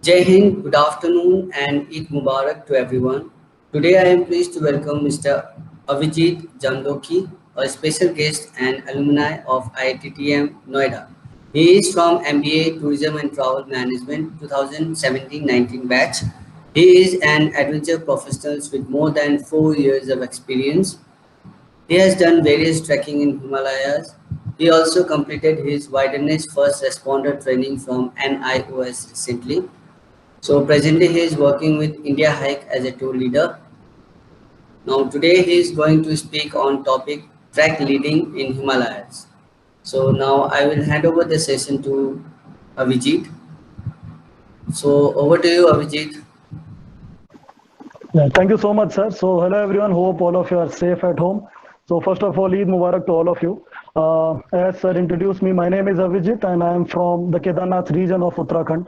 Jai Hind, good afternoon and Eid Mubarak to everyone. Today I am pleased to welcome Mr. Avijit Jamloki, a special guest and alumni of IITTM NOIDA. He is from MBA Tourism and Travel Management 2017-19 batch. He is an adventure professional with more than 4 years of experience. He has done various trekking in Himalayas. He also completed his wilderness first responder training from NIOS recently. So presently he is working with Indiahikes as a tour leader. Now today he is going to speak on topic track leading in Himalayas. So now I will hand over the session to Avijit. So over to you, Avijit. Yeah, thank you so much, sir. So, hello everyone. Hope all of you are safe at home. So, first of all, Eid Mubarak to all of you. As sir introduced me, my name is Avijit and I am from the Kedarnath region of Uttarakhand.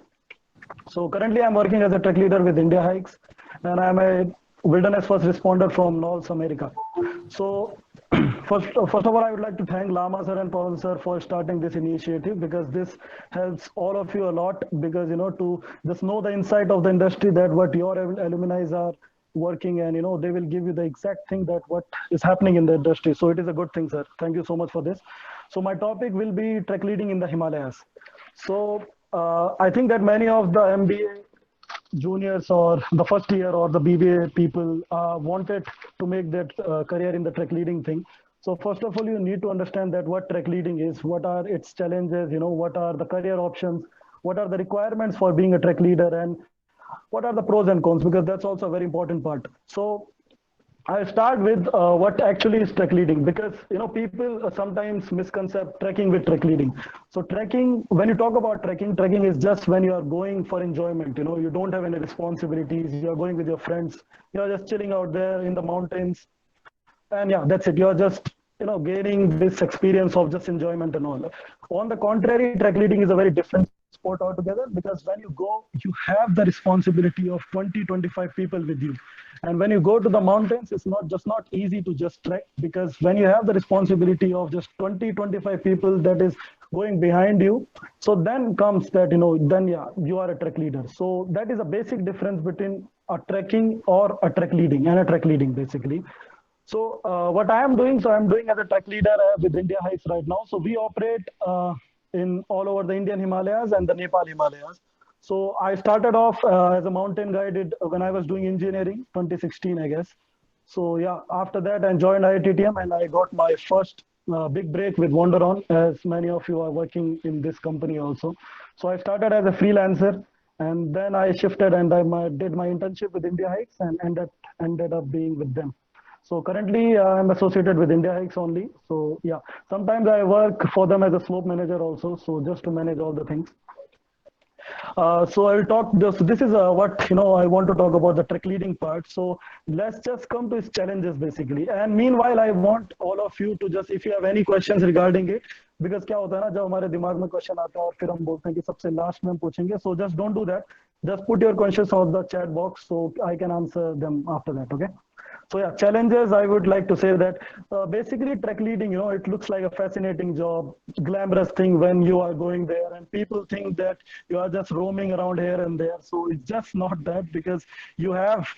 So, currently I'm working as a tech leader with India Hikes and I'm a wilderness first responder from North America. So, first of all, I would like to thank Lama sir and Pawan sir for starting this initiative because this helps all of you a lot because to just know the insight of the industry that what your alumni are working and they will give you the exact thing that what is happening in the industry. So it is a good thing, sir. Thank you so much for this. So my topic will be trek leading in the Himalayas. So I think that many of the MBA juniors or the first year or the BBA people wanted to make that career in the trek leading thing. So first of all, you need to understand that what trek leading is, what are its challenges, what are the career options, what are the requirements for being a trek leader, and what are the pros and cons, because that's also a very important part. So I start with what actually is trek leading, because people sometimes misconcept trekking with trek leading. So trekking, when you talk about trekking, trekking is just when you are going for enjoyment. You don't have any responsibilities. You are going with your friends. You are just chilling out there in the mountains, and yeah, that's it. You are just gaining this experience of just enjoyment and all. On the contrary, trek leading is a very different sport altogether, because when you go, you have the responsibility of 20-25 people with you. And when you go to the mountains, it's not easy to just trek, because when you have the responsibility of just 20-25 people that is going behind you, so then comes that then yeah, you are a trek leader. So that is a basic difference between a trekking or a trek leading and a trek leading, basically. So what I am doing, so I'm doing as a tech leader with India Hikes right now. So we operate in all over the Indian Himalayas and the Nepal Himalayas. So I started off as a mountain guide when I was doing engineering, 2016, I guess. So yeah, after that I joined IITTM and I got my first big break with Wander On, as many of you are working in this company also. So I started as a freelancer, and then I shifted and did my internship with India Hikes and ended up being with them. So currently I'm associated with India Hikes only. So yeah, sometimes I work for them as a slope manager also. So just to manage all the things. So I will talk this. This is what I want to talk about, the trek leading part. So let's just come to its challenges basically. And meanwhile, I want all of you to just, if you have any questions regarding it, because क्या होता है ना, जब हमारे दिमाग में question आता है और फिर हम बोलते हैं कि सबसे लास्ट में हम पूछेंगे. So just don't do that. Just put your questions on the chat box so I can answer them after that. Okay. So yeah, challenges, I would like to say that basically trek leading, it looks like a fascinating job, glamorous thing when you are going there, and people think that you are just roaming around here and there. So it's just not that, because you have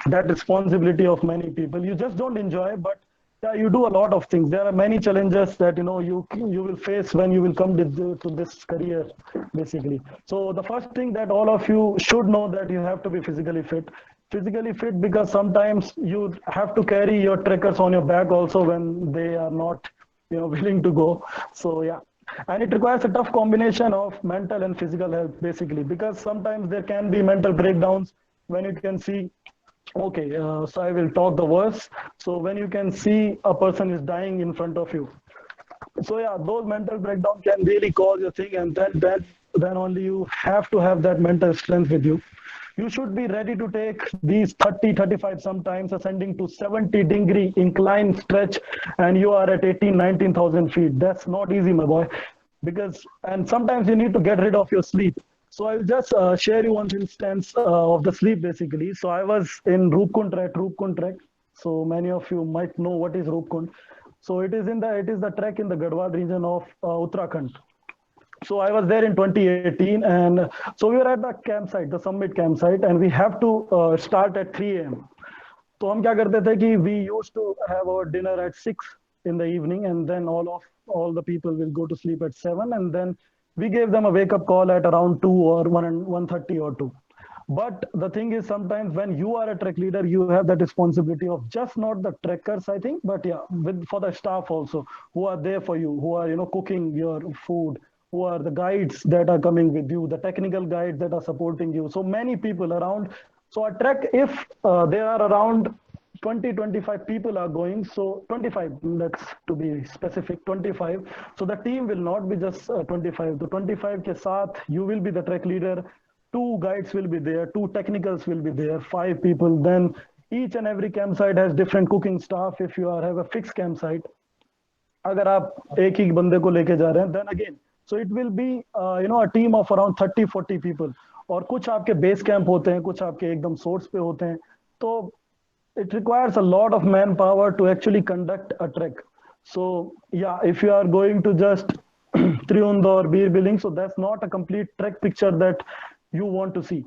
that responsibility of many people. You just don't enjoy, but yeah, you do a lot of things. There are many challenges that you will face when you will come to this career, basically. So the first thing that all of you should know, that you have to be physically fit. Physically fit, because sometimes you have to carry your trekkers on your back also when they are not willing to go. So yeah, and it requires a tough combination of mental and physical health, basically, because sometimes there can be mental breakdowns when you can see, okay, so I will talk the worst. So when you can see a person is dying in front of you, so yeah, those mental breakdown can really cause a thing, and then only you have to have that mental strength with you. You should be ready to take these 30-35, sometimes ascending to 70-degree incline stretch, and you are at 18-19,000 feet. That's not easy, my boy, and sometimes you need to get rid of your sleep. So I'll just share you one instance of the sleep, basically. So I was in Rupkund trek. So many of you might know what is Rupkund. So it is the trek in the Garhwal region of Uttarakhand. So I was there in 2018, and so we were at the campsite, the summit campsite, and we have to start at 3 a.m. तो हम क्या करते थे कि we used to have our dinner at 6 in the evening, and then all the people will go to sleep at 7, and then we gave them a wake up call at around 2 or 1 and 1:30 or 2. But the thing is, sometimes when you are a trek leader, you have that responsibility of just not the trekkers, I think, but yeah, with for the staff also, who are there for you, who are cooking your food, who are the guides that are coming with you, the technical guides that are supporting you. So many people around. So a trek, if there are around 20-25 people are going, so 25, let's to be specific, 25. So the team will not be just 25. The 25 ke saath, you will be the trek leader. Two guides will be there, two technicals will be there, 5 people. Then each and every campsite has different cooking staff. If you have a fixed campsite, अगर आप एक ही बंदे को लेके जा रहे हैं, then again, so it will be a team of around 30-40 people. और कुछ आपके बेस कैंप होते हैं, कुछ आपके एकदम सोर्स पे होते हैं. तो it requires a lot of manpower to actually conduct a trek. So yeah, if you are going to just Triund or Beer Billing, so that's not a complete trek picture that you want to see.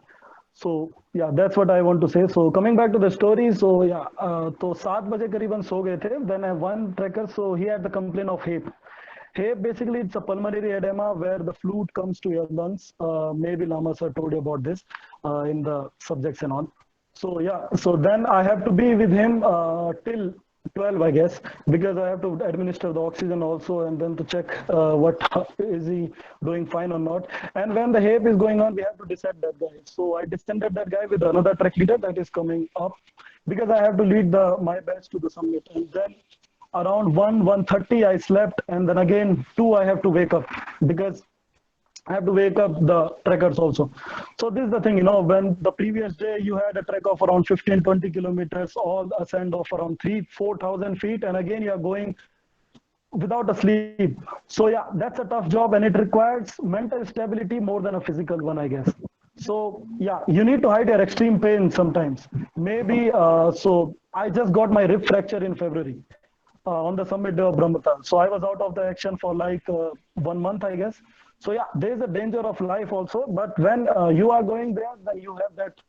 So yeah, that's what I want to say. So coming back to the story, so yeah, तो 7 बजे करीबन सो गए थे. Then I one trekker, so he had the complaint of HAPE. HAPE basically it's a pulmonary edema where the fluid comes to your lungs. Maybe Lama sir told you about this in the subjects and all. So yeah, so then I have to be with him till 12, I guess, because I have to administer the oxygen also, and then to check what is he doing fine or not. And when the HAPE is going on, we have to descend that guy. So I descended that guy with another trek leader that is coming up, because I have to lead my batch to the summit. And then around 1:30 I slept, and then again 2 I have to wake up, because I have to wake up the trekkers also. So this is the thing, when the previous day you had a trek of around 15-20 kilometers, all ascent of around 3,000-4,000 feet, and again you are going without a sleep. So yeah, that's a tough job, and it requires mental stability more than a physical one, I guess. So yeah, you need to hide your extreme pain sometimes. Maybe, so I just got my rib fracture in February. On the summit day of Brahmatal. So I was out of the action for like 1 month, I guess. So yeah, there is a danger of life also. But when you are going there, then you have that,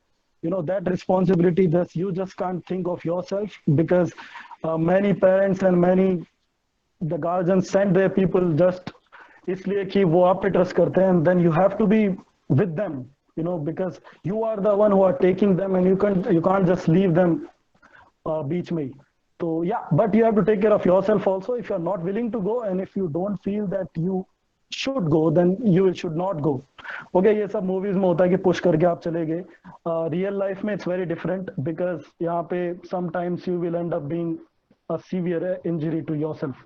that responsibility that you just can't think of yourself, because many parents and many the guardians send their people just इसलिए कि वो आप पे trust करते हैं, and then you have to be with them, because you are the one who are taking them, and you can't just leave them beach में. So yeah, but you have to take care of yourself also. If you're not willing to go, and if you don't feel that you should go, then you should not go. Okay, ये सब movies में होता है कि push करके आप चले गए. Real life में it's very different, because यहाँ पे sometimes you will end up being a severe injury to yourself.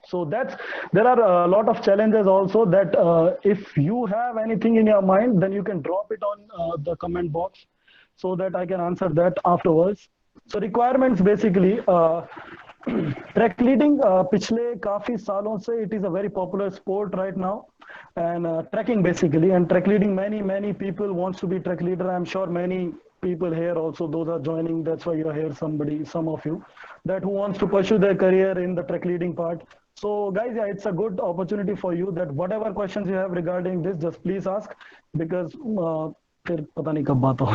So there are a lot of challenges also that if you have anything in your mind, then you can drop it on the comment box so that I can answer that afterwards. So requirements basically, track leading पिछले काफी सालों से it is a very popular sport right now, and trekking basically, and trek leading, many people wants to be trek leader. I'm sure many people here also, those are joining, that's why you're here, some of you that who wants to pursue their career in the trek leading part. So guys, yeah, it's a good opportunity for you that whatever questions you have regarding this, just please ask, because फिर पता नहीं कब बात हो.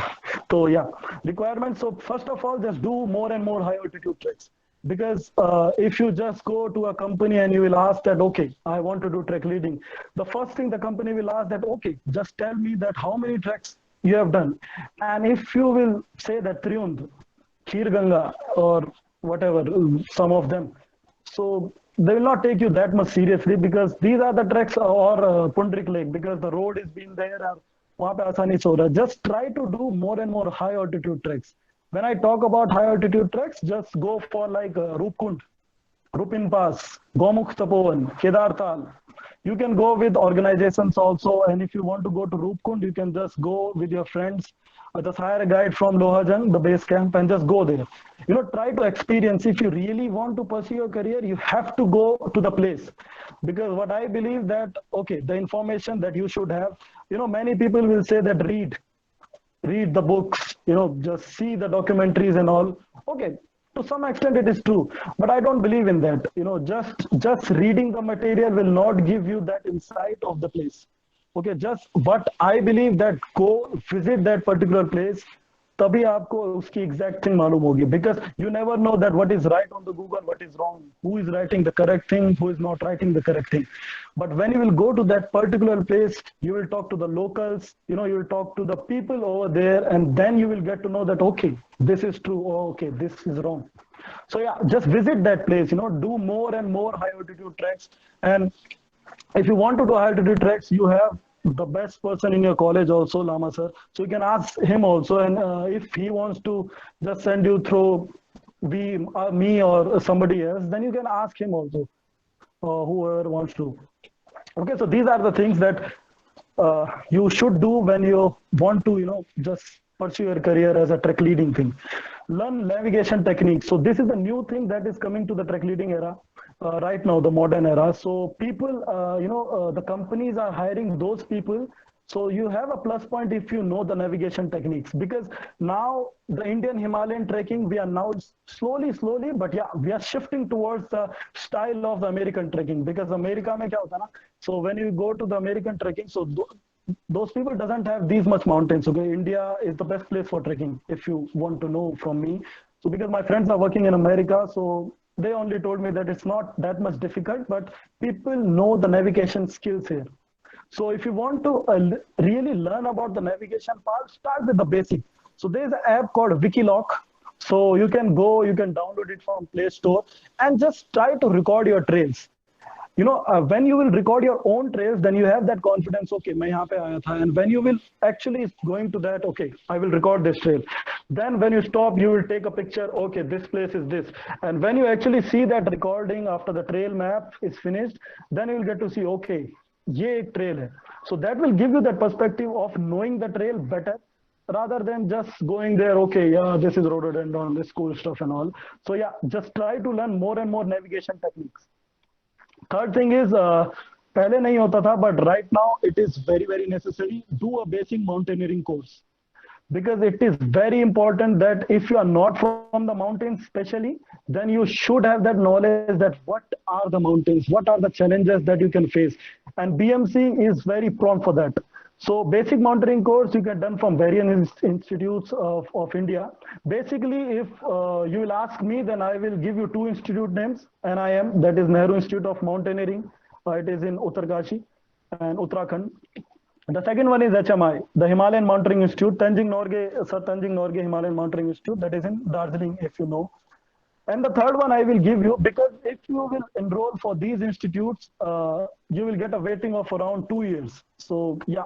So yeah, requirements. So first of all, just do more and more high altitude treks, because if you just go to a company and you will ask that, okay, I want to do trek leading, the first thing the company will ask that, okay, just tell me that how many treks you have done. And if you will say that Triund, Khirganga, or whatever, some of them, so they will not take you that much seriously, because these are the treks, or Pundrik Lake, because the road is been there, वहाँ पे आसानी से हो रहा है. Just try to do more and more high altitude treks. When I talk about high altitude treks, just go for like Rupkund, Rupin Pass, Gomukh Tapovan, Kedartal. You can go with organizations also, and if you want to go to Rupkund, you can just go with your friends. Just hire a guide from Lohajang, the base camp, and just go there. Try to experience. If you really want to pursue your career, you have to go to the place. Because what I believe that, okay, the information that you should have, many people will say that read the books, just see the documentaries and all. Okay, To some extent it is true, but I don't believe in that. Just reading the material will not give you that insight of the place. Okay, just but I believe that go visit that particular place, तभी आपको उसकी exact thing मालूम होगी, because you never know that what is right on the Google, what is wrong, who is writing the correct thing, who is not writing the correct thing. But when you will go to that particular place, you will talk to the locals, you will talk to the people over there, and then you will get to know that, okay, this is true, or okay, this is wrong. So yeah, just visit that place, do more and more high altitude treks. And if you want to do high altitude treks, you have the best person in your college also, Lama sir. So you can ask him also, and if he wants to just send you through me or somebody else, then you can ask him also, whoever wants to. Okay, so these are the things that you should do when you want to, just pursue your career as a trek leading thing. Learn navigation techniques. So this is a new thing that is coming to the trek leading era. Right now, the modern era. So people, the companies are hiring those people. So you have a plus point if you know the navigation techniques, because now the Indian Himalayan trekking, we are now slowly, but yeah, we are shifting towards the style of the American trekking, because America mein kya hota na? So when you go to the American trekking, so those people doesn't have these much mountains. Okay, India is the best place for trekking, if you want to know from me. So because my friends are working in America, so they only told me that it's not that much difficult, but people know the navigation skills here. So if you want to really learn about the navigation part, start with the basic. So there's an app called Wikiloc. So you can download it from Play Store and just try to record your trails. When you will record your own trails, then you have that confidence, okay, main yahan pe aaya tha. And when you will actually going to that, okay, I will record this trail. Then when you stop, you will take a picture, okay, this place is this. And when you actually see that recording after the trail map is finished, then you will get to see, okay, ye ek trail hai. So that will give you that perspective of knowing the trail better, rather than just going there, okay, yeah, this is rhododendron, this cool stuff and all. So yeah, just try to learn more and more navigation techniques. Third thing is, पहले नहीं होता था, but right now it is very, very necessary. Do a basic mountaineering course, because it is very important that if you are not from the mountains especially, then you should have that knowledge that what are the mountains, what are the challenges that you can face. And BMC is very prompt for that. So basic mountaineering course you can done from various institutes of India. Basically, if you will ask me, then I will give you two institute names, and that is Nehru Institute of Mountaineering. It is in Uttarkashi and Uttarakhand. The second one is HMI, the Himalayan Mountaineering Institute, Tanjung Norge Himalayan Mountaineering Institute, that is in Darjeeling, if you know. And the third one I will give you, because if you will enroll for these institutes, you will get a waiting of around 2 years. So yeah,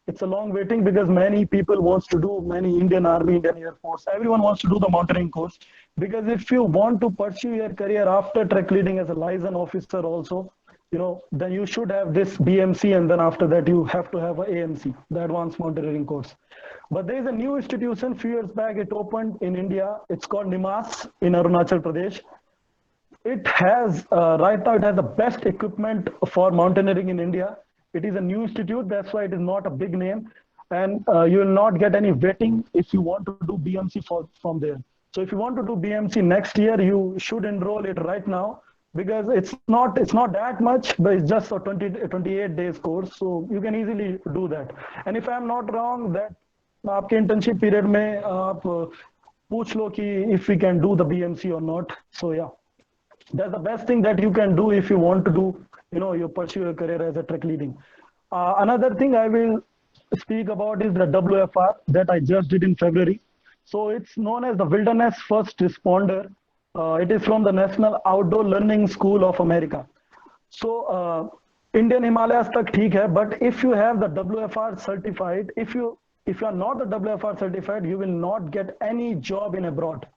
it's a long waiting, because many people wants to do, many Indian Army, Indian Air Force, everyone wants to do the mountaineering course. Because if you want to pursue your career after trek leading as a liaison officer also, then you should have this BMC, and then after that you have to have a AMC, the Advanced Mountaineering course. But there is a new institution, few years back it opened in India. It's called NIMAS in Arunachal Pradesh. It has, right now it has the best equipment for mountaineering in India. It is a new institute, that's why it is not a big name. And you will not get any vetting if you want to do BMC from there. So if you want to do BMC next year, you should enroll it right now, because it's not that much, but it's just a 28 days course. So you can easily do that. And if I'm not wrong, that आपके internship period में आप पूछ लो कि if we can do the BMC or not. So yeah, that's the best thing that you can do if you want to do, you pursue your career as a trek leading. Another thing I will speak about is the WFR that I just did in February. So it's known as the Wilderness First Responder. It is from the National Outdoor Learning School of America. So Indian Himalayas tak theek hai, but if you have the WFR certified, if you are not the WFR certified, you will not get any job in abroad.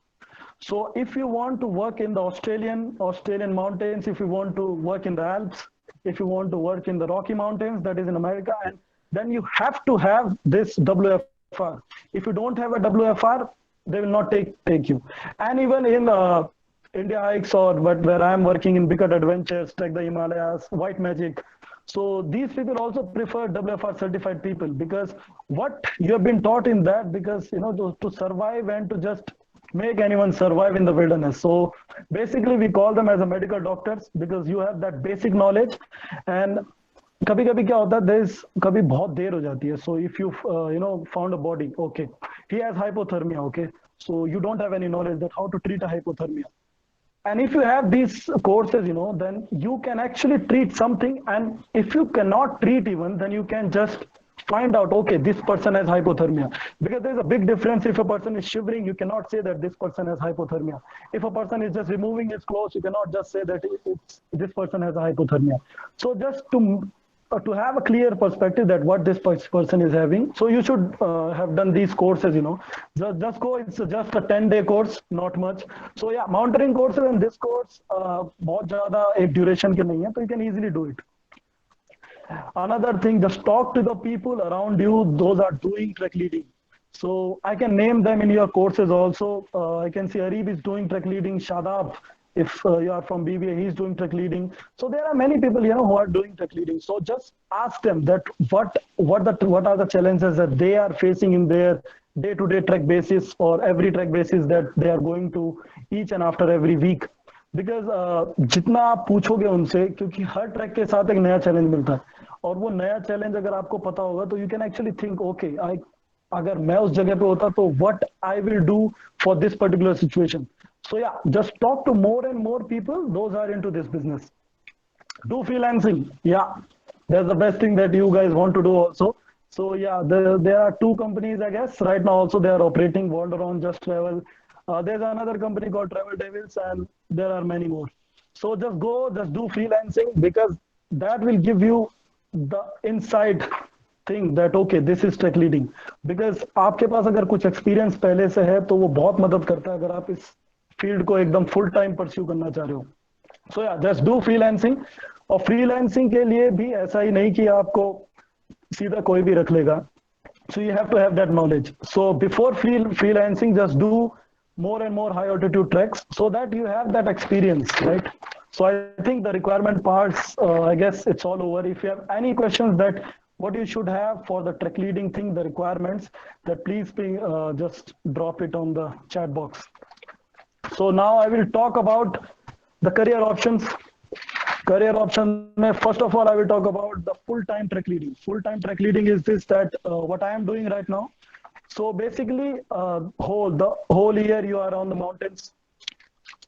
So if you want to work in the Australian mountains, if you want to work in the Alps, if you want to work in the Rocky Mountains, that is in America, and then you have to have this WFR. If you don't have a WFR, they will not take you. And even in Indiahikes, or where I am working in Bickert Adventures, Trek the Himalayas, White Magic. So these people also prefer WFR certified people, because what you have been taught in that, because to survive and to just make anyone survive in the wilderness. So basically, we call them as a medical doctors because you have that basic knowledge. And कभी कभी क्या होता है, there is कभी बहुत देर हो जाती है. So if you found a body, okay, he has hypothermia, okay, so you don't have any knowledge that how to treat a hypothermia. And if you have these courses, then you can actually treat something. And if you cannot treat even, then you can just find out, okay, this person has hypothermia. Because there's a big difference. If a person is shivering, you cannot say that this person has hypothermia. If a person is just removing his clothes, you cannot just say that this person has a hypothermia. So just to have a clear perspective that what this person is having, so you should have done these courses. Just go. It's just a 10-day course, not much. So yeah, mountaineering courses and this course बहुत ज़्यादा एक duration के नहीं है, so you can easily do it. Another thing, just talk to the people around you. Those are doing trek leading. So I can name them in your courses also. I can see Arib is doing trek leading. Shadab, if you are from BBA, he's doing trek leading. So there are many people who are doing trek leading. So just ask them that what are the challenges that they are facing in their day-to-day trek basis or every trek basis that they are going to each and after every week. Because जितना आप पूछोगे उनसे, क्योंकि हर track के साथ एक नया challenge मिलता है, और वो नया चैलेंज अगर आपको पता होगा तो you can actually think okay, अगर मैं उस जगह पे होता तो what I will do for this particular situation. So yeah, just talk to more and more people those are into this business. Do freelancing. Yeah, that's the best thing that you guys want to do also. So yeah, there are two companies, I guess, right now also they are operating world around Just Travel. There's another company called Travel Devils, and there are many more. So just do freelancing, because that will give you the inside thing that okay, this is tech leading. Because आपके पास अगर कुछ experience पहले से है तो वो बहुत मदद करता है अगर आप इस फील्ड को एकदम फुल टाइम परस्यू करना चाह रहे हो. सो या, जस्ट डू फ्रीलांसिंग. और फ्रीलांसिंग के लिए भी ऐसा ही नहीं कि आपको सीधा कोई भी रख लेगा. So you have to have that knowledge. So before freelancing, just do more and more high altitude treks so that you have that experience, right? So I think the requirement parts, I guess it's all over. If you have any questions that what you should have for the trek leading thing, the requirements, that please just drop it on the chat box. So now I will talk about the career options. Career option, first of all, I will talk about the full-time trek leading. Full-time trek leading is this, that what I am doing right now. So basically, the whole year you are on the mountains.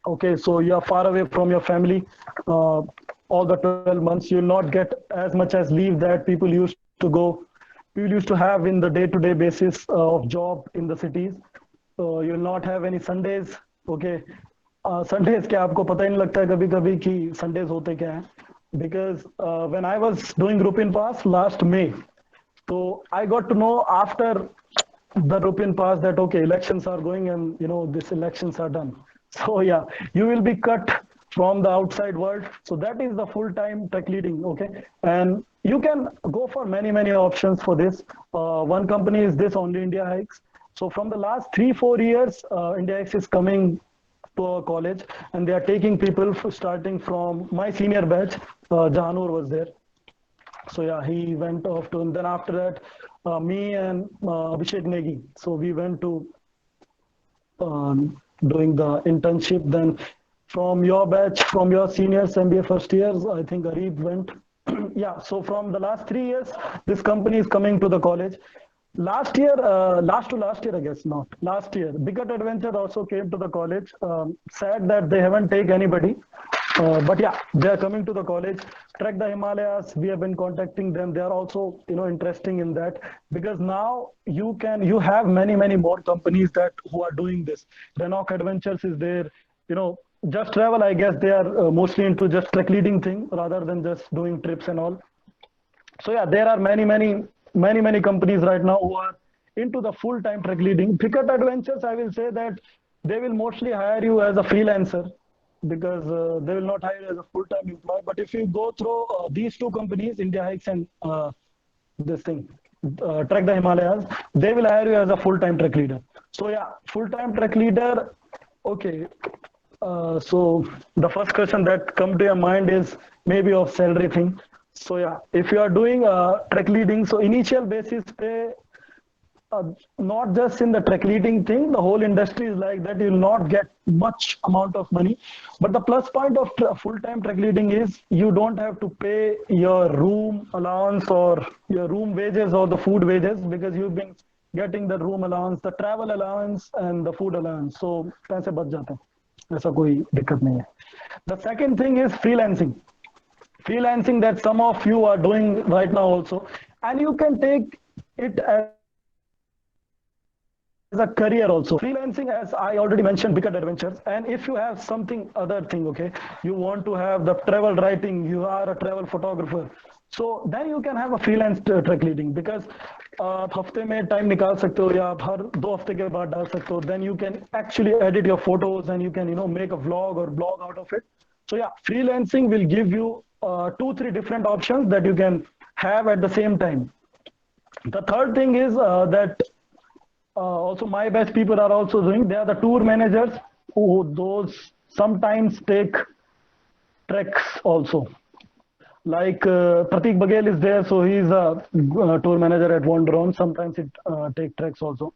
Okay, so you are far away from your family. All the 12 months, you will not get as much as leave that people used to have in the day-to-day basis of job in the cities. You will not have any Sundays. Okay. Sundays के आपको पता ही नहीं लगता है कभी कभी कि Sundays होते क्या हैं. Because when I was doing Rupin pass last May, तो I got to know after the Rupin pass that okay, elections are going and this elections are done. So yeah, you will be cut from the outside world. So that is the full-time tech leading. Okay, and you can go for many options for this. One company is this only, Indiahikes. So from the last 3-4 years, Indiahikes is coming to our college, and they are taking people starting from my senior batch. Jahanur was there. So yeah, he went off to, and then after that, me and Abhishek Negi. So we went to doing the internship. Then from your batch, from your seniors, MBA first years, I think Arib went. Yeah, so from the last 3 years, this company is coming to the college. Last year, last year, I guess, not last year, Bigot Adventure also came to the college. Sad that they haven't taken anybody, but yeah, they are coming to the college. Trek the Himalayas, we have been contacting them. They are also, interesting in that, because now you have many more companies that who are doing this. Renok Adventures is there. Just Travel, I guess they are mostly into just trek leading thing rather than just doing trips and all. So yeah, there are many companies right now who are into the full-time trek leading. Bigot Adventures, I will say that they will mostly hire you as a freelancer, because they will not hire you as a full-time employee. But if you go through these two companies, Indiahikes and this thing, Trek the Himalayas, they will hire you as a full-time trek leader. So yeah, full-time trek leader. Okay. So the first question that come to your mind is maybe of salary thing. So yeah, if you are doing trek leading, so initial basis pay, not just in the trek leading thing, the whole industry is like that. You'll not get much amount of money. But the plus point of full-time trek leading is you don't have to pay your room allowance or your room wages or the food wages, because you've been getting the room allowance, the travel allowance and the food allowance. So पैसे बच जाते हैं, ऐसा कोई दिक्कत नहीं है. The second thing is freelancing that some of you are doing right now also, and you can take it as a career also. Freelancing, as I already mentioned, big adventures. And if you have something other thing, okay, you want to have the travel writing, you are a travel photographer, so then you can have a freelance trek leading, because आप हफ्ते में time निकाल सकते हो या आप हर 2 हफ्ते के बाद डाल सकते हो. Then you can actually edit your photos and you can make a vlog or blog out of it. So yeah, freelancing will give you 2-3 different options that you can have at the same time. The third thing is that also my best people are also doing. They are the tour managers who those sometimes take treks also. Like Pratik Bagel is there, so he's a tour manager at Wanderon. Sometimes he take treks also.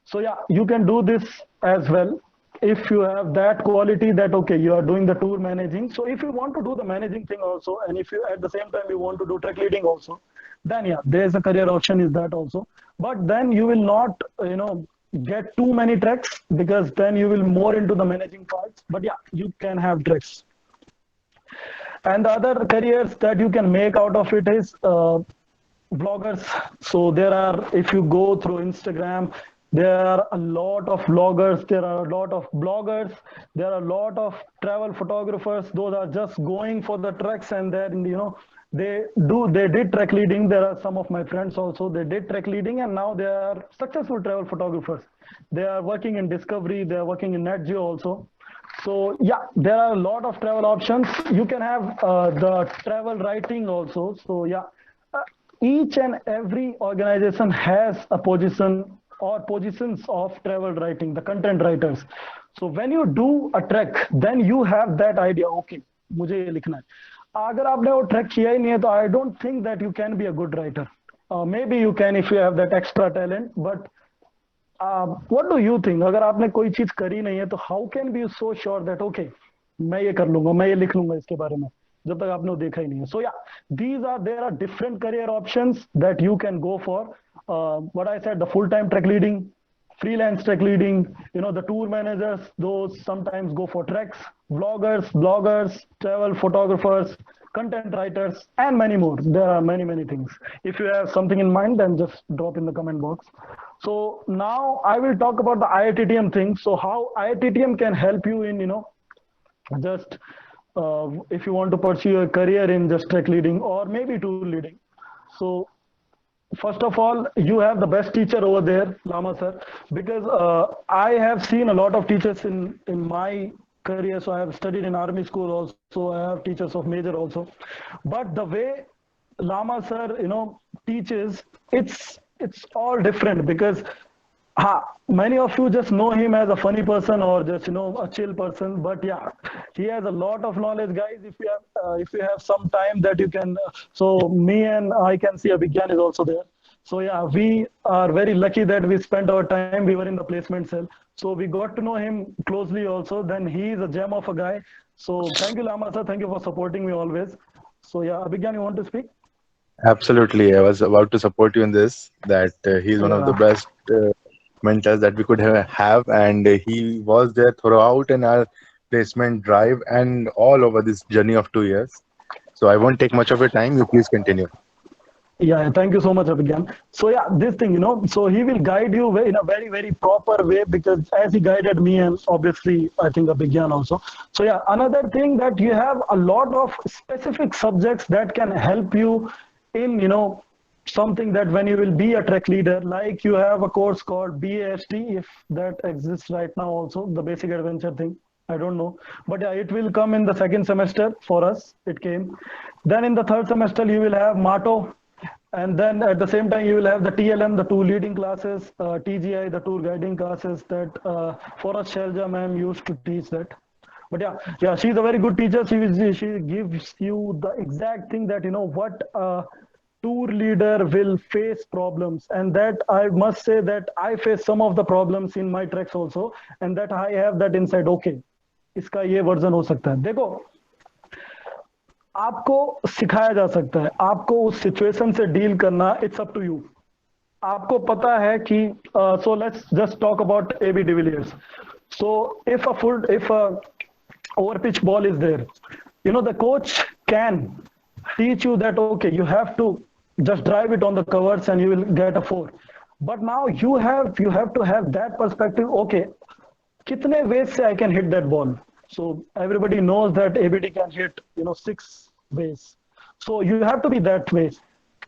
So yeah, you can do this as well if you have that quality that okay, you are doing the tour managing. So if you want to do the managing thing also, and if you at the same time you want to do trek leading also, then yeah, there's a career option is that also. But then you will not get too many treks, because then you will more into the managing parts. But yeah, you can have treks. And the other careers that you can make out of it is vloggers. So there are, if you go through Instagram, there are a lot of vloggers, there are a lot of bloggers, there are a lot of travel photographers. Those are just going for the treks, and then they did trek leading. There are some of my friends also, they did trek leading, and now they are successful travel photographers. They are working in Discovery, they are working in Net Geo also. So yeah, there are a lot of travel options. You can have the travel writing also. So yeah, each and every organization has a position or positions of travel writing, the content writers. So when you do a trek, then you have that idea, okay, मुझे ये लिखना है. अगर आपने वो track किया ही नहीं है, तो I don't think that you can be a good writer. Maybe you can if you have that extra talent, but what do you think? अगर आपने कोई चीज करी नहीं है, तो how can be so sure that okay, मैं ये कर लूंगा, मैं ये लिख लूंगा इसके बारे में, जब तक आपने वो देखा ही नहीं है. So yeah, there are different career options that you can go for. What I said, the full-time trek leading, freelance trek leading, the tour managers, those sometimes go for treks, vloggers, bloggers, travel photographers, content writers, and many more. There are many, many things. If you have something in mind, then just drop in the comment box. So now I will talk about the IITTM thing. So how IITTM can help you in, just if you want to pursue a career in just trek leading or maybe tour leading. So first of all, you have the best teacher over there, Lama sir, because I have seen a lot of teachers in my career. So I have studied in army school also. I have teachers of major also. But the way Lama sir, teaches, it's all different, because many of you just know him as a funny person or just a chill person. But yeah, he has a lot of knowledge, guys. If you have some time that you can, so me and I can see Avijit is also there. So yeah, we are very lucky that we spent our time. We were in the placement cell, so we got to know him closely also. Then he is a gem of a guy. So thank you, Lama sir. Thank you for supporting me always. So yeah, Avijit, you want to speak? Absolutely. I was about to support you in this, that he's one of the Yeah. best mentors that we could have, and he was there throughout in our placement drive and all over this journey of 2 years. So I won't take much of your time. You please continue. Yeah, thank you so much, Abhigyan. So yeah, this thing, so he will guide you in a very, very proper way, because as he guided me, and obviously I think Abhigyan also. So yeah, another thing that you have a lot of specific subjects that can help you in, something that when you will be a trek leader, like you have a course called BAST, if that exists right now also, the basic adventure thing. I don't know, but yeah, it will come in the second semester for us. It came. Then in the third semester, you will have MATO. And then at the same time, you will have the TLM, the two leading classes, TGI, the tour guiding classes that Forrest Shelja ma'am used to teach that. But yeah, she's a very good teacher. She gives you the exact thing that, what tour leader will face problems, and that I must say that I face some of the problems in my treks also, and that I have that insight. Okay, इसका ये version हो सकता है. देखो, आपको सिखाया जा सकता है, आपको उस सिचुएशन से डील करना, इट्स अप टू यू. आपको पता है कि so let's just talk about AB de Villiers. So if a over pitch ball is there, the coach can teach you that okay, you have to just drive it on the covers and you will get a 4. But now you have to have that perspective. Okay, kitne ways se I can hit that ball. So everybody knows that ABD can hit 6 ways. So you have to be that way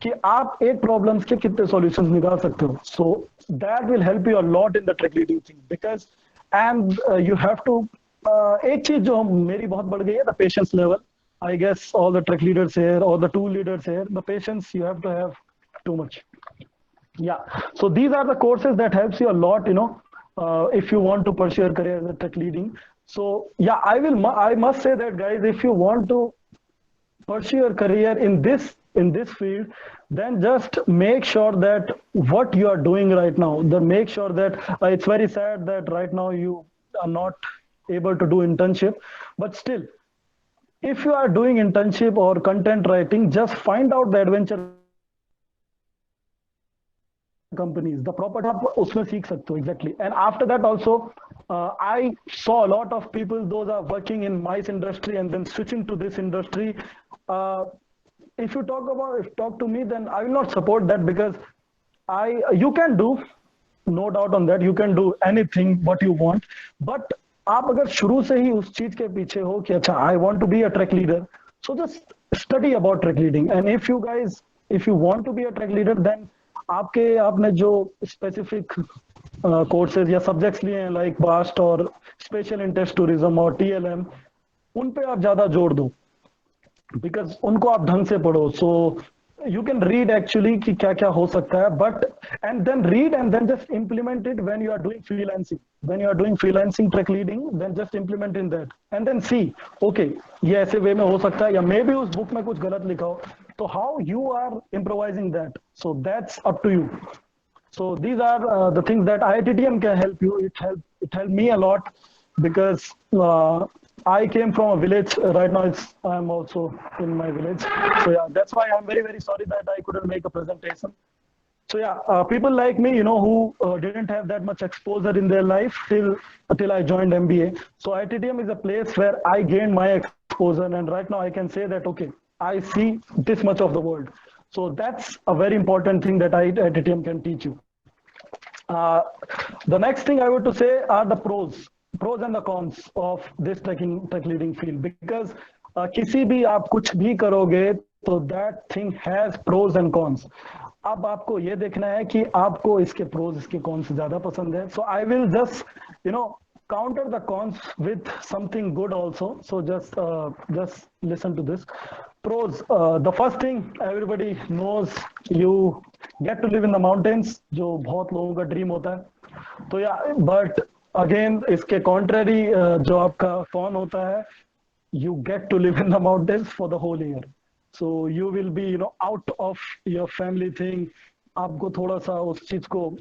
कि आप एक problems के कितने solutions निकाल सकते हो. So that will help you a lot in the track leading thing, because and you have to एक चीज जो मेरी बहुत बढ़ गई है, the patience level. I guess all the track leaders here, all the tool leaders here, the patience you have to have too much. Yeah. So these are the courses that helps you a lot, if you want to pursue your career as a track leading. So yeah, I must say that guys, if you want to pursue your career in this field, then just make sure that what you are doing right now, then make sure that it's very sad that right now you are not able to do internship, but still, if you are doing internship or content writing, just find out the adventure companies, the proper आप उसमें सीख सकते हो. Exactly. And after that also, I saw a lot of people, those are working in mice industry and then switching to this industry. If you talk to me, then I will not support that, because you can do, no doubt on that, you can do anything what you want, but आप अगर शुरू से ही उस चीज के पीछे हो कि अच्छा I want to be a track leader, so just study about track leading. And if you want to be a track leader, then आपने जो स्पेसिफिक कोर्सेज या सब्जेक्ट्स लिए हैं लाइक बास्ट और स्पेशल इंटरेस्ट टूरिज्म और TLM, उन पे आप ज्यादा जोर दो, बिकॉज उनको आप ढंग से पढ़ो. सो you can read actually कि क्या क्या हो सकता है, but and then read and then just implement it when you are doing freelancing. When you are doing freelancing track leading, then just implement in that and then see okay ये ऐसे वे में हो सकता है, या मे बी उस book में कुछ गलत लिखा हो, तो how you are improvising that, so that's up to you. So these are the things that IITTM can help you. It helped me a lot, because I came from a village. Right now, I'm also in my village. So yeah, that's why I'm very, very sorry that I couldn't make a presentation. So yeah, people like me, who didn't have that much exposure in their life till I joined MBA. So IITTM is a place where I gained my exposure, and right now I can say that okay, I see this much of the world. So that's a very important thing that IITTM can teach you. The next thing I would to say are the pros and the cons of this track leading field, because किसी भी आप कुछ भी करोगे तो that thing has pros and cons. अब आपको ये देखना है कि आपको इसके pros इसके cons ज्यादा पसंद है. So I will just counter the cons with something good also. So just listen to this. Pros, the first thing everybody knows, you get to live in the mountains, जो बहुत लोगों का dream होता है. तो yeah, but again इसके contrary जो आपका con होता है, you get to live in the mountains for the whole year. So you will be out of your family thing. आपको थोड़ा सा उस चीज को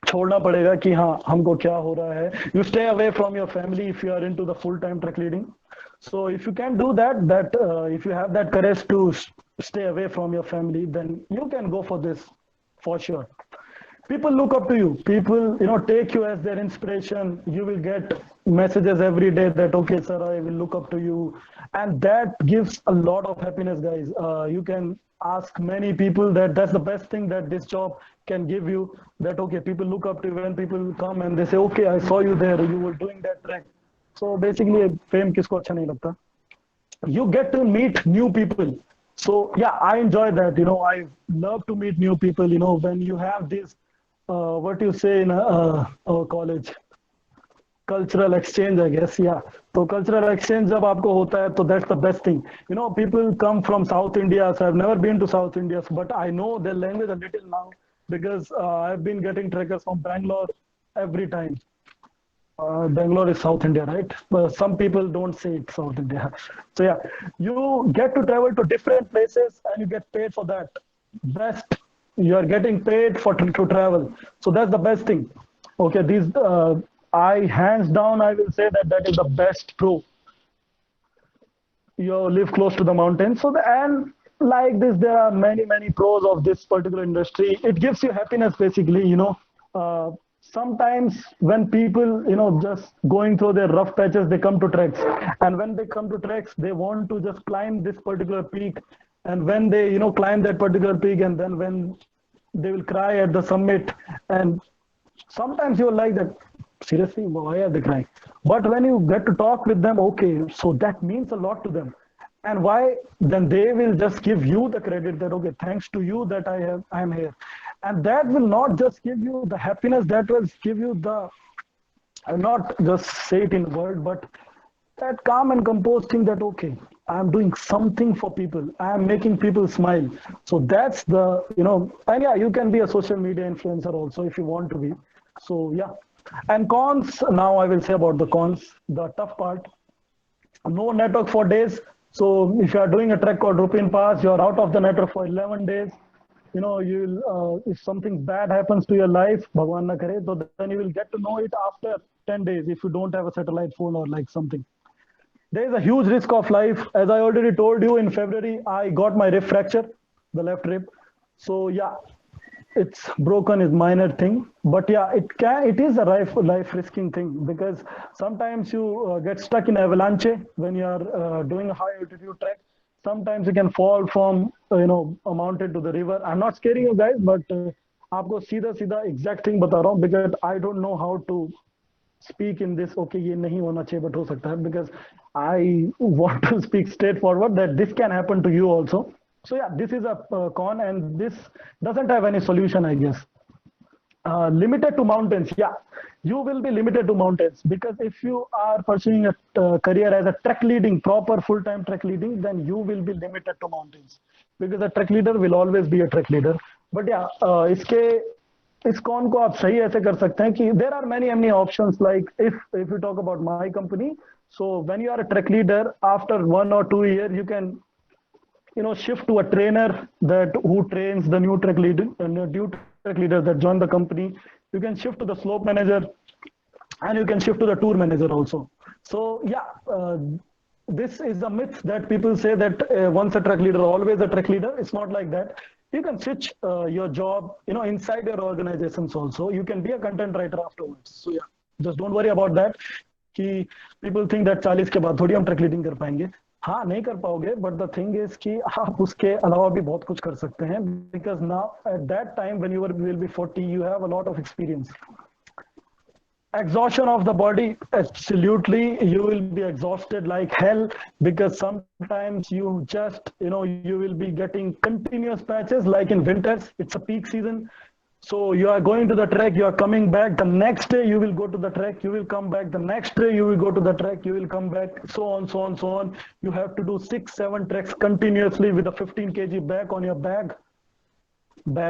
छोड़ना पड़ेगा कि हाँ हमको क्या हो रहा है. You stay away from your family if you are into the full-time track leading. So if you can do that if you have that courage to stay away from your family, then you can go for this for sure. People look up to you. People, take you as their inspiration. You will get messages every day that, okay, sir, I will look up to you. And that gives a lot of happiness, guys. You can ask many people that's the best thing that this job can give you, that, okay, people look up to you when people come and they say, okay, I saw you there. You were doing that track. So basically, fame kisko acha nahi lagta. You get to meet new people. So yeah, I enjoy that. I love to meet new people. When you have this, what you say in our college, cultural exchange, I guess. Yeah. So cultural exchange जब आपको होता है, तो that's the best thing. People come from South India. So I've never been to South India, but I know their language a little now, because I've been getting trekkers from Bangalore every time. Bangalore is South India, right? But some people don't say it's South India. So yeah, you get to travel to different places and you get paid for that. best. You are getting paid for to travel, so that's the best thing. Okay, these I hands down I will say that that is the best pro. You live close to the mountains, so and like this there are many pros of this particular industry. It gives you happiness basically, sometimes when people just going through their rough patches, they come to treks, and when they come to treks they want to just climb this particular peak, and when they climb that particular peak, and then when they will cry at the summit, and sometimes you're like that, seriously, why are they crying? But when you get to talk with them, okay, so that means a lot to them. And why? Then they will just give you the credit that, okay, thanks to you that I'm here. And that will not just give you the happiness, that will give you the, I'll not just say it in word, but that calm and composed thing that, okay, I'm doing something for people. I'm making people smile. So that's the, and yeah, you can be a social media influencer also if you want to be. So yeah. And cons, now I will say about the cons, the tough part, no network for days. So if you are doing a trek called Rupin Pass, you're out of the network for 11 days. You'll, if something bad happens to your life, Bhagwan na kare, so then you will get to know it after 10 days if you don't have a satellite phone or like something. There is a huge risk of life. As I already told you, in February, I got my rib fracture, the left rib. So yeah, it's broken is minor thing, but yeah, it is a life risking thing, because sometimes you get stuck in avalanche when you are doing a high altitude trek. Sometimes you can fall from a mountain to the river. I'm not scaring you guys, but आपको सीधा exact thing बता रहा हूँ, because I don't know how to speak in this. Okay, ये नहीं होना चाहिए, but हो सकता है, because I want to speak straightforward that this can happen to you also. So yeah, this is a con, and this doesn't have any solution, I guess. Limited to mountains, yeah, you will be limited to mountains, because if you are pursuing a career as a trek leading, proper full-time trek leading, then you will be limited to mountains, because a trek leader will always be a trek leader. But yeah, इस con को आप सही ऐसे कर सकते हैं कि there are many options. Like if you talk about my company, so when you are a trek leader, after 1 or 2 years, you can shift to a trainer who trains the new trek leaders that join the company. You can shift to the slope manager, and you can shift to the tour manager also. So yeah, this is a myth that people say that once a trek leader, always a trek leader. It's not like that. You can switch your job, inside your organizations also. You can be a content writer afterwards. So yeah, just don't worry about that. कि people think that 40 के बाद थोड़ी हम track leading कर पाएंगे. हाँ, नहीं कर पाओगे, but the thing is कि आप उसके अलावा भी बहुत कुछ कर सकते हैं, because now at that time when you will be 40, you have a lot of experience. Exhaustion of the body, absolutely, you will be exhausted like hell, because sometimes you just you will be getting continuous patches. Like in winters, it's a peak season. So you are going to the trek, you are coming back, the next day you will go to the trek, you will come back, the next day you will go to the trek, you will come back, so on. You have to do 6-7 treks continuously with a 15 kg bag on your bag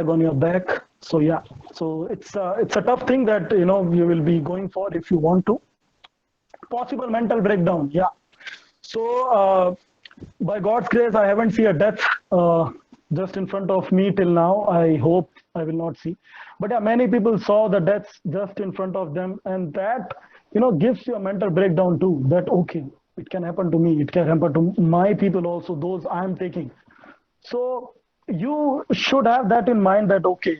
on your back. So yeah, so it's a tough thing that you will be going for if you want to. Possible mental breakdown, yeah. So by God's grace, I haven't seen a death just in front of me till now. I hope I will not see, but yeah, many people saw the deaths just in front of them, and that gives you a mental breakdown too, that okay, it can happen to me, it can happen to my people also, those I'm taking. So you should have that in mind that okay,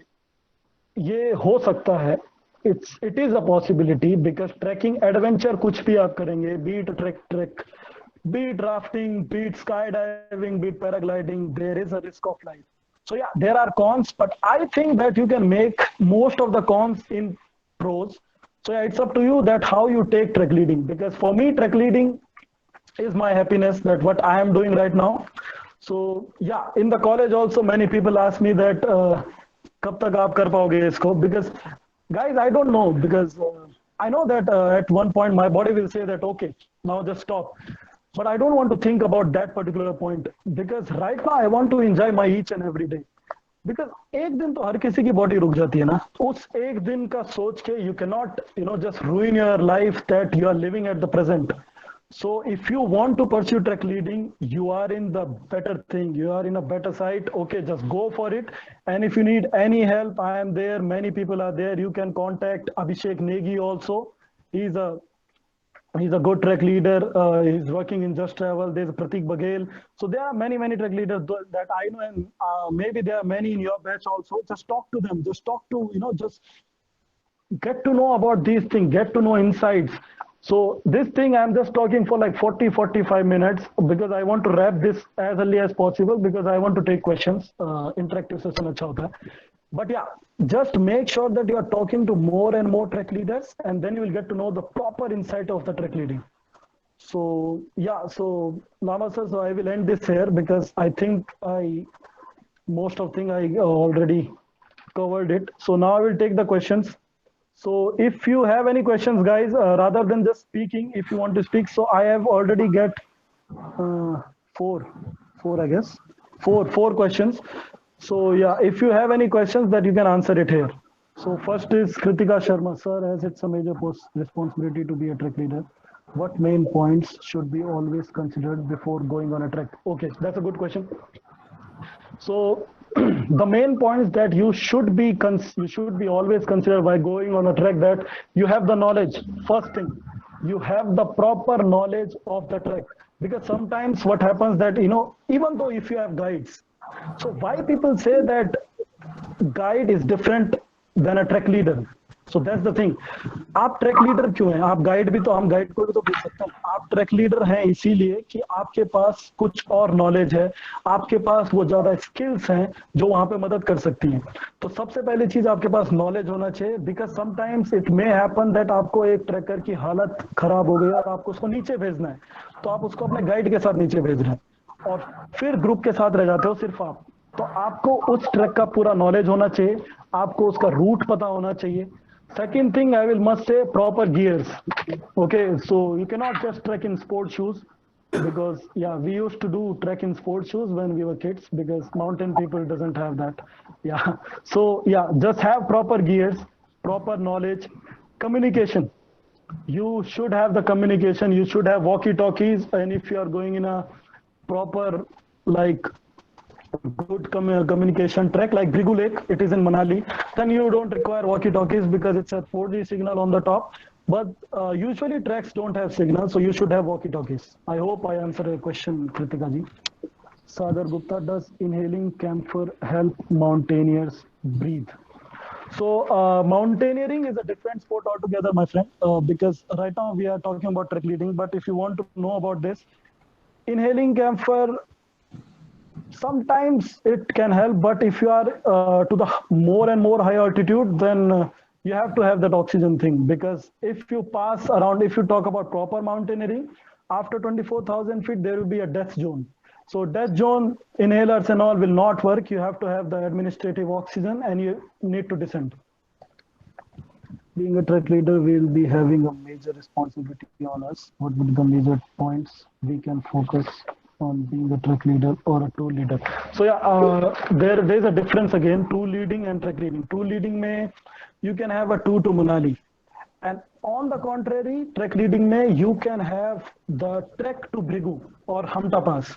ये हो सकता है, it is a possibility, because trekking adventure कुछ भी आप करेंगे, be it trek, be it rafting, be it skydiving, be it paragliding, there is a risk of life. So yeah, there are cons, but I think that you can make most of the cons in pros. So yeah, it's up to you that how you take trek leading, because for me, trek leading is my happiness, that what I am doing right now. So yeah, in the college also, many people ask me that कब तक आप कर पाओगे इसको, because guys, I don't know, because I know that at one point my body will say that okay, now just stop. But I don't want to think about that particular point, because right now I want to enjoy my each and every day. Because एक दिन तो हर किसी की body रुक जाती है ना, उस एक दिन का सोच के you cannot just ruin your life that you are living at the present. So if you want to pursue trek leading, you are in the better thing. You are in a better site. Okay, just go for it. And if you need any help, I am there. Many people are there. You can contact Abhishek Negi also. He's a He's a good trek leader. He's working in Just Travel. There's Pratik Baghel. So there are many trek leaders that I know, and maybe there are many in your batch also. Just talk to them. Just talk to, just get to know about these things, get to know insights. So this thing I'm just talking for like 40-45 minutes because I want to wrap this as early as possible because I want to take questions. Interactive session acha hota hai. But yeah, just make sure that you are talking to more and more trek leaders, and then you will get to know the proper insight of the trek leading. So yeah, so Lama sir, so I will end this here because I think most of thing I already covered it. So now I will take the questions. So if you have any questions, guys, rather than just speaking, if you want to speak, so I have already get four, I guess, four questions. So yeah, if you have any questions that you can answer it here. So first is Kritika Sharma, sir, as it's a major responsibility to be a trek leader. What main points should be always considered before going on a trek? Okay, that's a good question. So the main points that you should be always consider while going on a trek, that you have the knowledge. First thing, you have the proper knowledge of the trek, because sometimes what happens that even though if you have guides, so why people say that guide is different than a trek leader? So that's the thing. आप track leader क्यों हैं? आप guide भी तो, हम guide को भी तो भेज सकते हैं. आप ट्रैक लीडर हैं इसीलिए कि आपके पास कुछ और नॉलेज है, आपके पास वो ज्यादा स्किल्स हैं जो वहां पे मदद कर सकती हैं. तो सबसे पहली चीज आपके पास नॉलेज होना चाहिए, because sometimes it may happen that आपको एक ट्रैकर की हालत खराब हो गई और आपको उसको नीचे भेजना है, तो आप उसको अपने गाइड के साथ नीचे भेज रहे हैं और फिर ग्रुप के साथ रह जाते हो सिर्फ आप. तो आपको उस ट्रैक का पूरा नॉलेज होना चाहिए, आपको उसका रूट पता होना चाहिए. Second thing, I will must say proper gears. Okay, so you cannot just trek in sport shoes, because yeah, we used to do trek in sport shoes when we were kids because mountain people doesn't have that. Yeah, so yeah, just have proper gears, proper knowledge, communication. You should have the communication. You should have walkie-talkies, and if you are going in a proper like good communication track like Brigu Lake, it is in Manali, then you don't require walkie-talkies because it's a 4G signal on the top. But usually tracks don't have signal, so you should have walkie-talkies. I hope I answered your question, Kritika ji. Sagar Gupta, does inhaling camphor help mountaineers breathe? So mountaineering is a different sport altogether, my friend, because right now we are talking about trek leading. But if you want to know about this, inhaling camphor, sometimes it can help, but if you are to the more and more high altitude, then you have to have that oxygen thing, because if you pass around, if you talk about proper mountaineering, after 24,000 feet, there will be a death zone. So death zone inhalers and all will not work. You have to have the administrative oxygen and you need to descend. Being a trek leader, we'll be having a major responsibility on us. What would be the major points we can focus on being a trek leader or a tour leader? So yeah, there's a difference again, tour leading and trek leading. Tour leading may you can have a tour to Manali, and on the contrary, trek leading may you can have the trek to Brigu or Hamta Pass.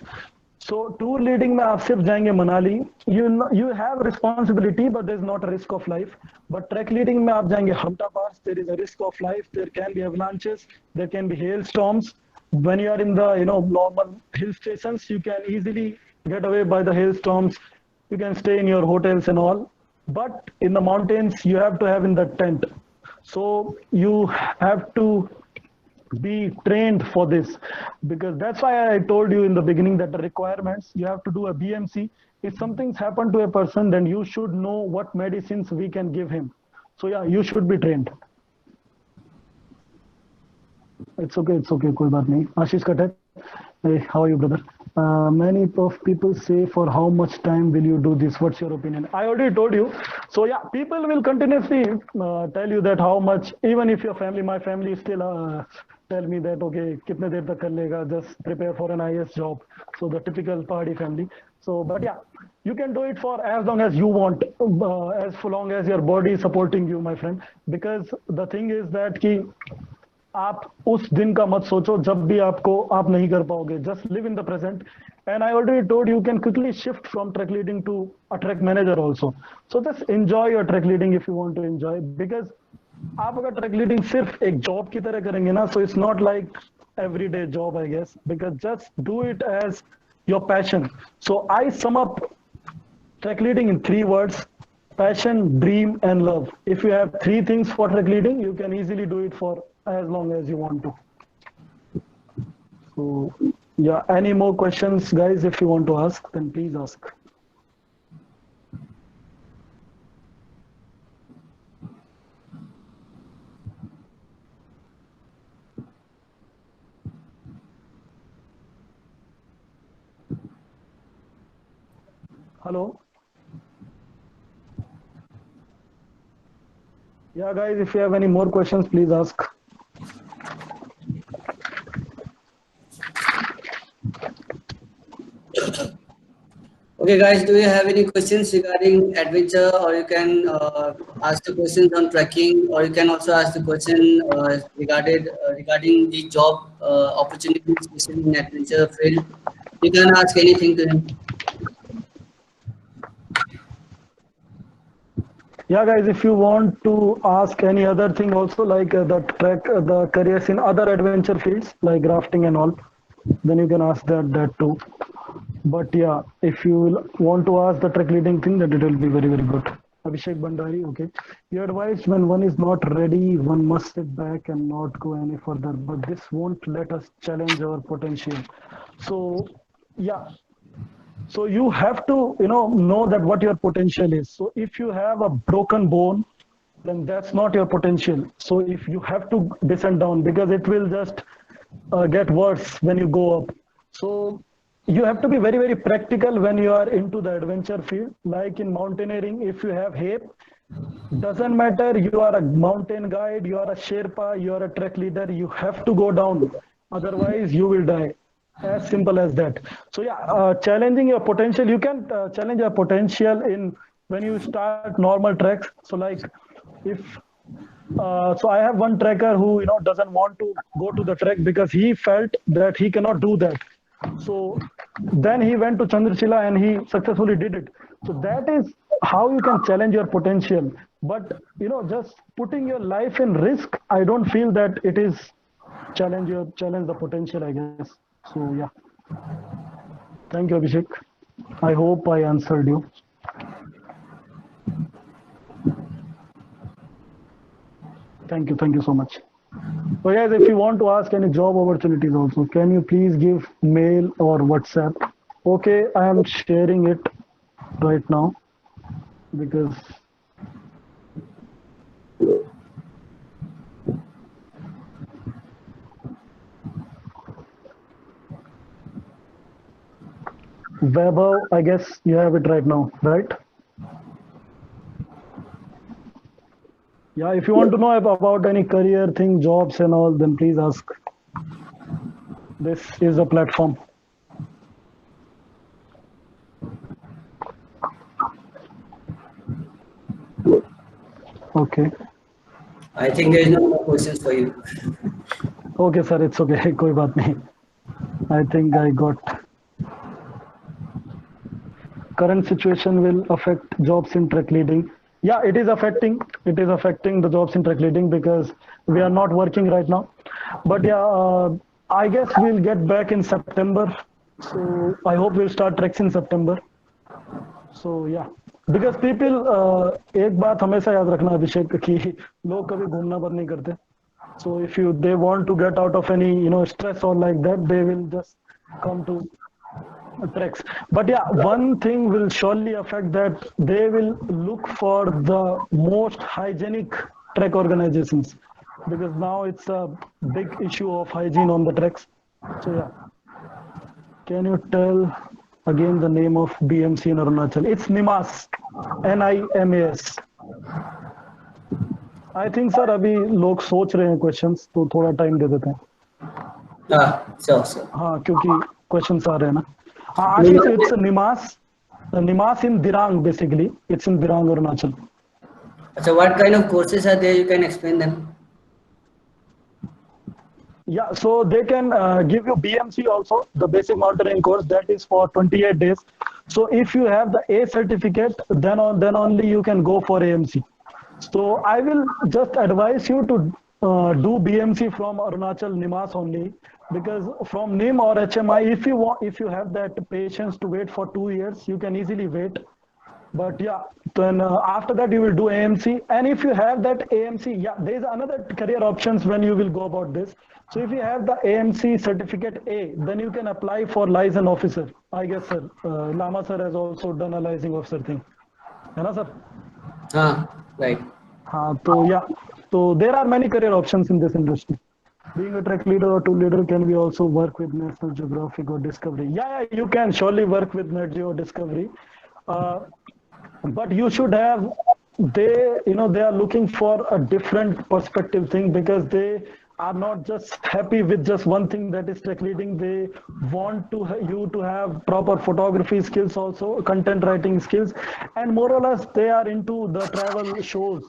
So tour leading में आप सिर्फ जाएंगे Manali, you have responsibility but there is not a risk of life. But trek leading में आप जाएंगे Hamta Pass, there is a risk of life. There can be avalanches, there can be hailstorms. When you are in the normal hill stations, you can easily get away by the hailstorms. You can stay in your hotels and all. But in the mountains, you have to have in the tent. So you have to be trained for this, because that's why I told you in the beginning that the requirements, you have to do a BMC. If something's happened to a person, then you should know what medicines we can give him. So yeah, you should be trained. It's okay, कोई बात नहीं. Ashish Katat, hey, how are you, brother? Many of people say, for how much time will you do this? What's your opinion? I already told you. So yeah, people will continuously tell you that how much, even if your family, my family still tell me that, okay, कितने देर तक कर लेगा, just prepare for an IS job. So the typical party family. So, but yeah, you can do it for as long as you want, as long as your body is supporting you, my friend. Because the thing is that आप उस दिन का मत सोचो जब भी आपको आप नहीं कर पाओगे. Just live in the present. And I already told you can quickly shift from track leading to a track manager also. So just enjoy your track leading if you want to enjoy, because आप अगर track leading सिर्फ एक job की तरह करेंगे ना, so it's not like everyday job, I guess, because just do it as your passion. So I sum up track leading in 3 words: passion, dream, and love. If you have 3 things for track leading, you can easily do it for as long as you want to. So yeah, any more questions, guys? If you want to ask, then please ask. Hello. Yeah, guys, if you have any more questions, please ask. Okay, guys, do you have any questions regarding adventure, or you can ask the questions on trekking, or you can also ask the question regarding the job opportunities, especially in adventure field. You can ask anything to him. Yeah, guys, if you want to ask any other thing also, like the careers in other adventure fields like rafting and all, then you can ask that too. But yeah, if you want to ask the track leading thing, then it will be very, very good. Abhishek Bandari, okay. You advised when one is not ready, one must sit back and not go any further. But this won't let us challenge our potential. So yeah, so you have to, know that what your potential is. So if you have a broken bone, then that's not your potential. So if you have to descend down, because it will just get worse when you go up. So you have to be very, very practical when you are into the adventure field. Like in mountaineering, if you have HAPE, doesn't matter, you are a mountain guide, you are a Sherpa, you are a trek leader, you have to go down. Otherwise, you will die. As simple as that. So yeah, challenging your potential, you can challenge your potential in when you start normal treks. So like if so I have one trekker who doesn't want to go to the trek because he felt that he cannot do that. So then he went to Chandrashila and he successfully did it. So that is how you can challenge your potential. But just putting your life in risk, I don't feel that it is challenge the potential, I guess. So yeah. Thank you, Abhishek. I hope I answered you. Thank you so much. So guys, if you want to ask any job opportunities also, can you please give mail or WhatsApp? Okay, I am sharing it right now because Vaibhav, I guess you have it right now, right? Yeah, if you want to know about any career thing, jobs and all, then please ask. This is a platform. Okay. I think there is no more questions for you. Okay, sir, it's okay. कोई बात नहीं. I think I got. Current situation will affect jobs in track leading. Yeah, it is affecting. It is affecting the jobs in track leading because we are not working right now. But yeah, I guess we'll get back in September. So I hope we'll start treks in September. So yeah, because people एक बात हमेशा याद रखना अभिषेक कि लोग कभी घूमना बंद नहीं करते. So if they want to get out of any stress or like that, they will just come to treks. But yeah, one thing will surely affect that they will look for the most hygienic trek organizations, because now it's a big issue of hygiene on the treks. So yeah, can you tell again the name of BMC in Arunachal? It's NIMAS, NIMAS. I think sir अभी लोग सोच रहे हैं questions, तो थोड़ा time दे देते हैं. Sure. हाँ, क्योंकि questions आ रहे हैं ना. Actually, it's NIMAS in Dirang, basically. It's in Dirang, Arunachal. So what kind of courses are there? You can explain them. Yeah, so they can give you BMC also, the basic mountaineering course, that is for 28 days. So if you have the A certificate, then only you can go for AMC. So I will just advise you to do BMC from Arunachal Nimas only, because from NIM or HMI, if you have that patience to wait for 2 years, you can easily wait. But yeah, then after that you will do AMC, and if you have that AMC, yeah, there is another career options when you will go about this. So if you have the AMC certificate A, then you can apply for license officer. I guess sir, Lama sir has also done a licensing officer thing. है ना sir? Right. So yeah, so there are many career options in this industry. Being a trek leader or tour leader, can we also work with National Geographic or Discovery? Yeah, you can surely work with Nat Geo or Discovery. Uh, but you should have, they are looking for a different perspective thing, because they are not just happy with just one thing, that is trek leading. They want you to have proper photography skills, also content writing skills, and more or less they are into the travel shows.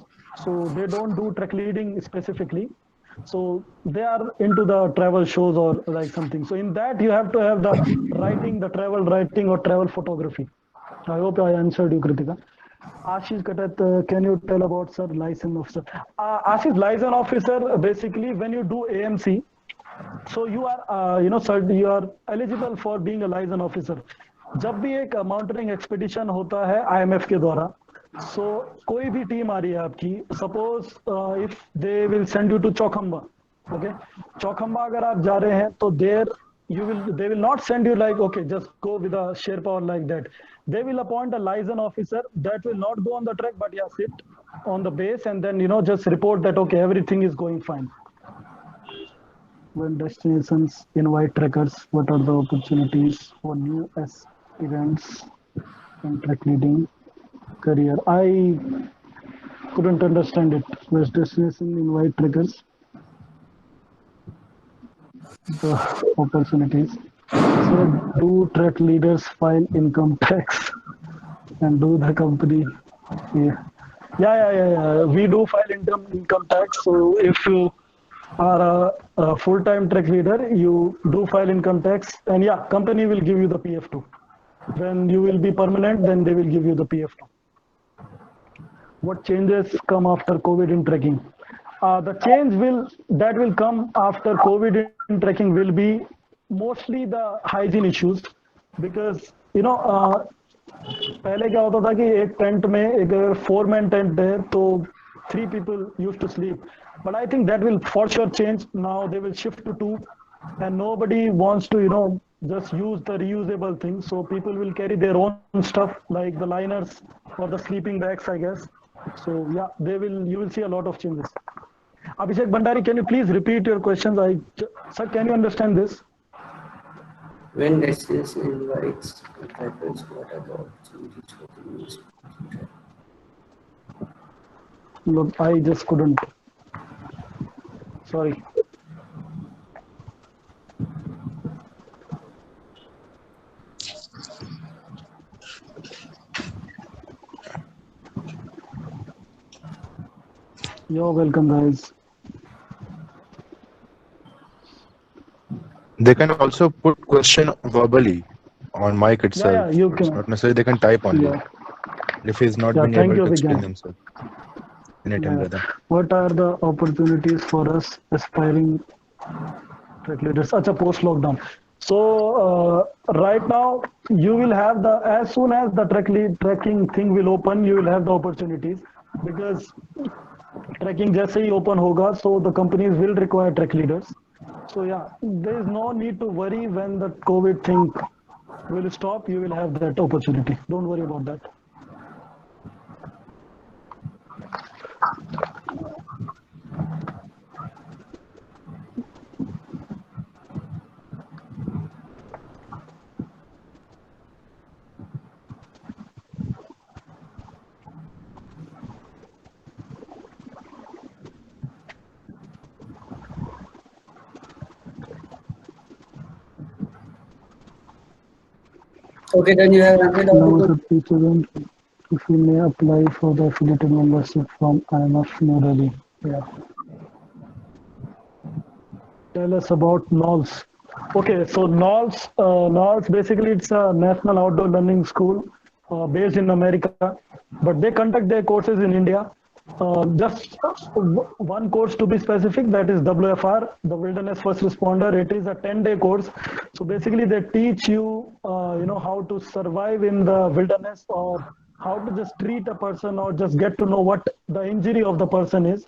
So they don't do trek leading specifically, so they are into the travel shows or like something. So in that you have to have the writing, the travel writing or travel photography. I hope I answered you, Kritika. Ashish Katat, can you tell about sir license officer? Ashish, license officer, basically when you do AMC, so you are sir, you are eligible for being a license officer. जब भी एक mountaineering expedition होता है IMF के द्वारा, सो कोई भी team आ रही है आपकी, suppose if they will send you to Chaukhamba, okay, Chaukhamba अगर आप जा रहे हैं तो देर they will not send you like, okay, just go with a Sherpa or like that. They will appoint a liaison officer that will not go on the trek, but yeah, sit on the base and then just report that okay, everything is going fine. When destinations invite trekkers, what are the opportunities for new aspirants in trek leading career? I couldn't understand it. When destination invite trekkers, the opportunities. So do trek leaders file income tax and do the company? Yeah. We do file income tax. So if you are a full-time trek leader, you do file income tax, and yeah, company will give you the PF too. When you will be permanent, then they will give you the PF too. What changes come after COVID in trekking? The change that will come after COVID in trekking will be mostly the hygiene issues, because पहले क्या होता था कि एक tent में एक 4-man tent है तो 3 people used to sleep, but I think that will for sure change. Now they will shift to 2, and nobody wants to just use the reusable things, so people will carry their own stuff like the liners or the sleeping bags, I guess. So yeah, you will see a lot of changes. Abhishek Bhandari, can you please repeat your questions? Sir, can you understand this? When destination invites trekkers, what are the opportunities for the news? Look, I just couldn't. Sorry. You're welcome, guys. They can also put question verbally on mic itself. Yeah, you it's can. not necessary they can type only. Yeah. If he's not been thank able you, to explain Vigyan. himself. Anytime, brother. What are the opportunities for us aspiring trek leaders? Acha, post lockdown. So right now you will have as soon as the trekking thing will open, you will have the opportunities, because trekking just say open hoga, so the companies will require trek leaders. So yeah, there is no need to worry. When the COVID thing will stop, you will have that opportunity. Don't worry about that. Okay, then you have answered all the questions. If we may apply for the affiliated membership from IMF New Delhi. Yeah. tell us about NOLS. Okay, so NOLS basically it's a national outdoor learning school based in America, but they conduct their courses in India. Just one course to be specific, that is WFR, the Wilderness First Responder. It is a 10-day course. So basically, they teach you, how to survive in the wilderness, or how to just treat a person, or just get to know what the injury of the person is.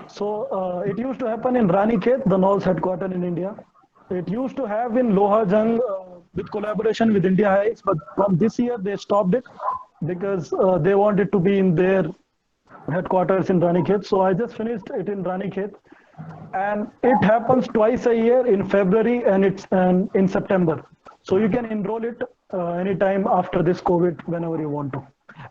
So it used to happen in Ranikhet, the NOLS headquarters in India. It used to have in Lohajang with collaboration with Indiahikes, but from this year they stopped it because they wanted to be in their headquarters in Ranikhet. So I just finished it in Ranikhet, and it happens twice a year in February and in September. So you can enroll it anytime after this COVID, whenever you want to.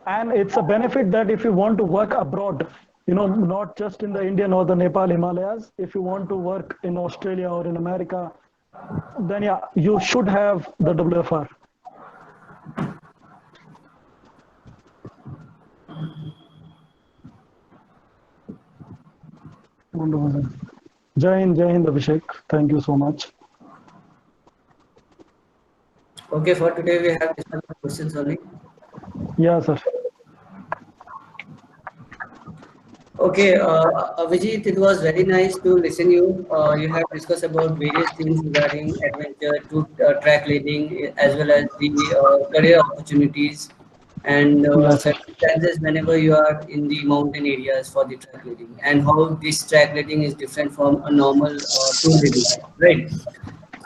And it's a benefit that if you want to work abroad, not just in the Indian or the Nepal Himalayas, if you want to work in Australia or in America, then yeah, you should have the WFR. Jai Hind, Abhishek. Thank you so much. Okay, for today we have some questions only. Yeah, sir. Okay, Avijit, it was very nice to listen you. You have discussed about various things regarding adventure to track leading, as well as the career opportunities and Yeah, sir. circumstances whenever you are in the mountain areas for the track leading, and how this track leading is different from a normal tour leading, right?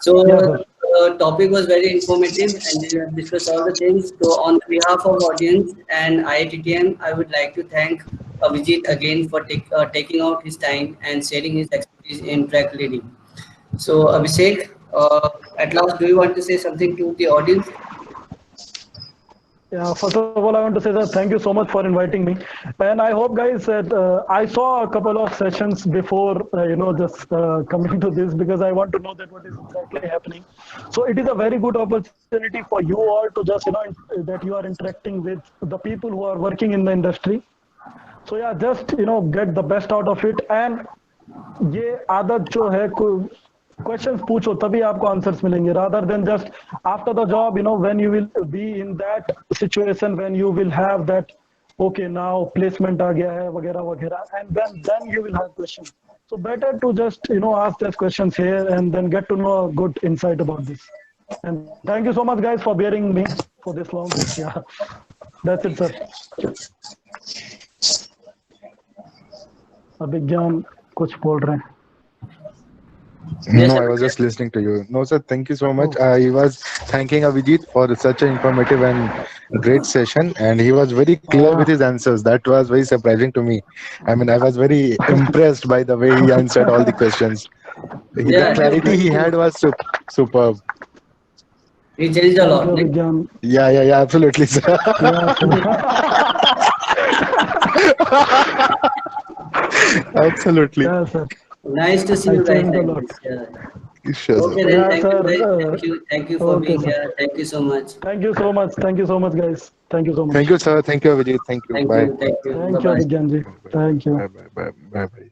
So Yeah, sir. the topic was very informative, and we have discussed all the things. So on behalf of audience and IITTM, I would like to thank Avijit again for taking out his time and sharing his expertise in track leading. So Abhishek, at last, do you want to say something to the audience? Yeah, first of all, I want to say that thank you so much for inviting me. And I hope, guys, that I saw a couple of sessions before, just coming to this, because I want to know that what is exactly happening. So it is a very good opportunity for you all to just, that you are interacting with the people who are working in the industry. So yeah, just, get the best out of it. And ये आदत जो है questions पूछो तभी आपको answers मिलेंगे rather than just after the job, when you will be in that situation, when you will have that okay, now placement आ गया है वगैरह वगैरह, and then you will have questions. So better to just ask those questions here and then get to know a good insight about this. And thank you so much, guys, for bearing me for this long. Yeah, that's it, sir. अभिज्ञान कुछ बोल रहे हैं. Yes, No, I was Abhishek. just listening to you. No, sir, thank you so much. Oh, I was thanking Avijit for such an informative and great session, and he was very clear with his answers. That was very surprising to me. I mean, I was very impressed by the way he answered all the questions. The Yeah, clarity he definitely. had was superb. He changed a thank lot. you, Right? Abhijñan. Yeah, absolutely, sir. Yeah, sir. Absolutely. Yeah, sir. Nice to see I you guys changed a like lot. this. Yeah. Sure, sir. Okay, then. Yeah, Thank you, sir. guys. Thank you for Okay, being sir. here. Thank you so much. Thank you so much. Thank you so much, guys. Thank you so Thank much. you, sir. Thank you, Avijit. Thank you. Thank Bye. you. Thank you. Bye Thank you, bye. Abhijñan ji. Bye. Thank you. Bye. Bye. Bye. Bye. Bye.